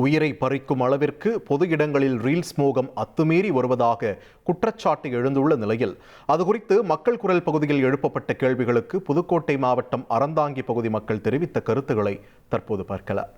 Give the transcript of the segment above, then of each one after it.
உயிரை பறிக்கும் அளவிற்கு பொது இடங்களில் ரீல்ஸ் மோகம் அத்துமீறி வருவதாக குற்றச்சாட்டு எழுந்துள்ள நிலையில் அதுகுறித்து மக்கள் குரல் பகுதியில் எழுப்பப்பட்ட கேள்விகளுக்கு புதுக்கோட்டை மாவட்டம் அறந்தாங்கி பகுதி மக்கள் தெரிவித்த கருத்துக்களை தற்போது பார்க்கலாம்.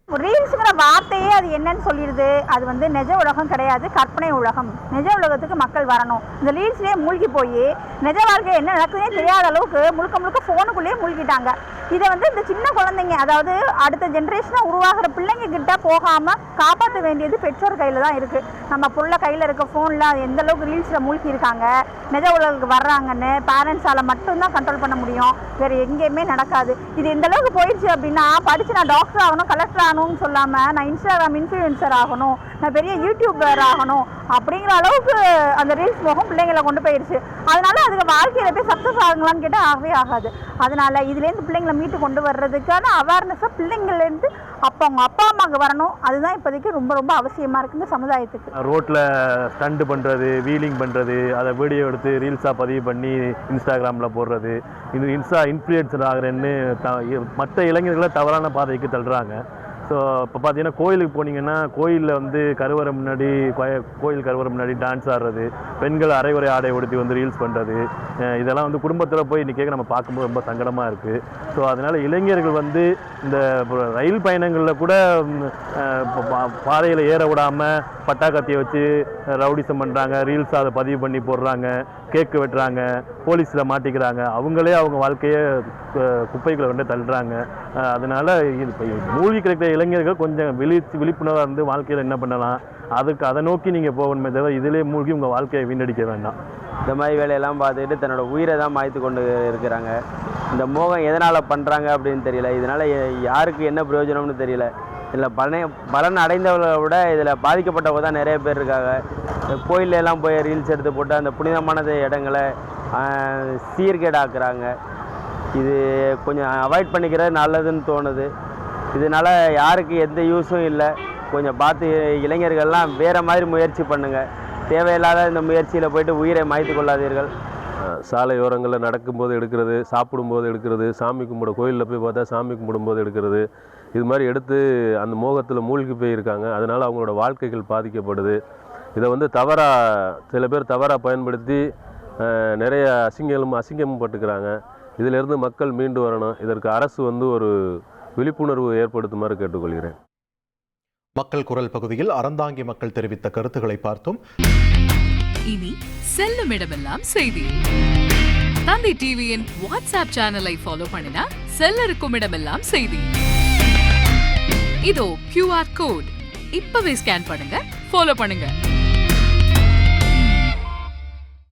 ரீல்ஸுங்கிற வார்த்தையே அது என்னன்னு சொல்லிடுது. அது நிஜ உலகம் கிடையாது, கற்பனை உலகம். நிஜ உலகத்துக்கு மக்கள் வரணும். இந்த ரீல்ஸ்லேயே மூழ்கி போய் நிஜ வாழ்க்கை என்ன நடக்குதுன்னே தெரியாத அளவுக்கு முழுக்க முழுக்க ஃபோனுக்குள்ளேயே மூழ்கிட்டாங்க. இதை இந்த சின்ன குழந்தைங்க, அதாவது அடுத்த ஜென்ரேஷனாக உருவாகிற பிள்ளைங்க கிட்ட போகாமல் காப்பாற்ற வேண்டியது பெற்றோர் கையில் தான் இருக்குது. நம்ம புள்ள கையில் இருக்க ஃபோனில் எந்த அளவுக்கு ரீல்ஸில் மூழ்கி இருக்காங்க, நிஜ உலகத்துக்கு வர்றாங்கன்னு பேரண்ட்ஸால் மட்டும்தான் கண்ட்ரோல் பண்ண முடியும். வேறு எங்கேயுமே நடக்காது. இது எந்த அளவுக்கு போயிடுச்சு அப்படின்னா, படித்து நான் டாக்டர் ஆகணும், கலெக்டர் ஆகணும்னு சொல்லாமல் நான் இன்ஸ்டாகிராம் இன்ஃப்ளூயன்சர் ஆகணும், நான் பெரிய யூடியூபர் ஆகணும் அப்படிங்கிற அளவுக்கு அந்த ரீல்ஸ் மோகம் பிள்ளைங்களை கொண்டு போயிடுச்சு. அதனால அதுக்கு வாழ்க்கையில் போய் சக்ஸஸ் ஆகுங்களான்னு கேட்டால் ஆகவே ஆகாது. அதனால இதுலேருந்து பிள்ளைங்களை மீட்டு கொண்டு வர்றதுக்கான அவேர்னஸாக பிள்ளைங்கள்லேருந்து அவங்க அப்பா அம்மாவுக்கு வரணும். அதுதான் இப்போதைக்கு ரொம்ப ரொம்ப அவசியமாக இருக்குது இந்த சமுதாயத்துக்கு. ரோட்டில் ஸ்டண்ட் பண்ணுறது, வீலிங் பண்ணுறது, அதை வீடியோ எடுத்து ரீல்ஸாக பதிவு பண்ணி இன்ஸ்டாகிராமில் போடுறது, இது இன்ஃப்ளூயன்சர் ஆகிறேன்னு மற்ற இளைஞர்களை தவறான பாதைக்கு தள்ளுறாங்க. ஸோ இப்போ பார்த்தீங்கன்னா கோயிலுக்கு போனீங்கன்னா கோயிலில் கருவறை முன்னாடி கோயில் கருவறை முன்னாடி டான்ஸ் ஆடுறது, பெண்கள் அரைகுறை ஆடை உடுத்தி ரீல்ஸ் பண்ணுறது, இதெல்லாம் குடும்பத்தில் போய் இன்றைக்கி நம்ம பார்க்கும்போது ரொம்ப சங்கடமாக இருக்குது. ஸோ அதனால் இளைஞர்கள் இந்த ரயில் பயணங்களில் கூட பாதையில் ஏற விடாமல் பட்டாக்கத்தியை வச்சு ரவுடிசம் பண்ணுறாங்க, ரீல்ஸ் அதை பதிவு பண்ணி போடுறாங்க, கேக்கு வெட்டுறாங்க, போலீஸில் மாட்டிக்கிறாங்க, அவங்களே அவங்க வாழ்க்கையை குப்பைகளை தள்ளுறாங்க. அதனால் இப்போ மூழ்கி கிடைக்கிற இளைஞர்கள் கொஞ்சம் விழிப்புணர்வாக இருந்து வாழ்க்கையில் என்ன பண்ணலாம், அதை நோக்கி நீங்கள் போகணுமே தவிர இதிலே மூழ்கி உங்கள் வாழ்க்கையை வீணடிக்க வேண்டாம். இந்த மாதிரி வேலையெல்லாம் பார்த்துக்கிட்டு தன்னோட உயிரை தான் மாய்த்து கொண்டு இருக்கிறாங்க. இந்த மோகம் எதனால் பண்ணுறாங்க அப்படின்னு தெரியல. இதனால் யாருக்கு என்ன பிரயோஜனம்னு தெரியல. இதில் பலன் அடைந்தவர்களை விட இதில் பாதிக்கப்பட்டவங்க தான் நிறைய பேர் இருக்காங்க. கோயிலெல்லாம் போய் ரீல்ஸ் எடுத்து போட்டு அந்த புனிதமான இடங்களை சீர்கேடாக்குறாங்க. இது கொஞ்சம் அவாய்ட் பண்ணிக்கிறது நல்லதுன்னு தோணுது. இதனால் யாருக்கு எந்த யூஸும் இல்லை. கொஞ்சம் பார்த்து இளைஞர்கள்லாம் வேறு மாதிரி முயற்சி பண்ணுங்கள். தேவையில்லாத இந்த முயற்சியில் போயிட்டு உயிரை மாய்த்து கொள்ளாதீர்கள். சாலை ஓரங்களில் நடக்கும்போது எடுக்கிறது, சாப்பிடும்போது எடுக்கிறது, சாமி கும்பிட கோயிலில் போய் பார்த்தா சாமி கும்பிடும்போது எடுக்கிறது, இது மாதிரி எடுத்து அந்த மோகத்தில் மூழ்கி போயிருக்காங்க. அதனால் அவங்களோட வாழ்க்கைகள் பாதிக்கப்படுது. இதை சில பேர் தவறாக பயன்படுத்தி நிறைய அசிங்கமும் பட்டுக்கிறாங்க. இதிலிருந்து மக்கள் மீண்டு வரணும். இதற்கு அரசு ஒரு விழிப்புணர்வு ஏற்படுத்துமாறு கேட்டுக்கொள்கிறேன். மக்கள் குரல் பகுதியில் அறந்தாங்கி மக்கள் தெரிவித்த கருத்துக்களை பார்த்தோம். இனி செல்லும் இடமெல்லாம் செய்தி. தந்தி டிவியின் வாட்ஸ்அப் சேனலை ஃபாலோ பண்ணினா செல்ல இருக்கும் இடமெல்லாம் செய்தி. இதோ QR கோட் இப்பவே ஸ்கேன் பண்ணுங்க, ஃபாலோ பண்ணுங்க.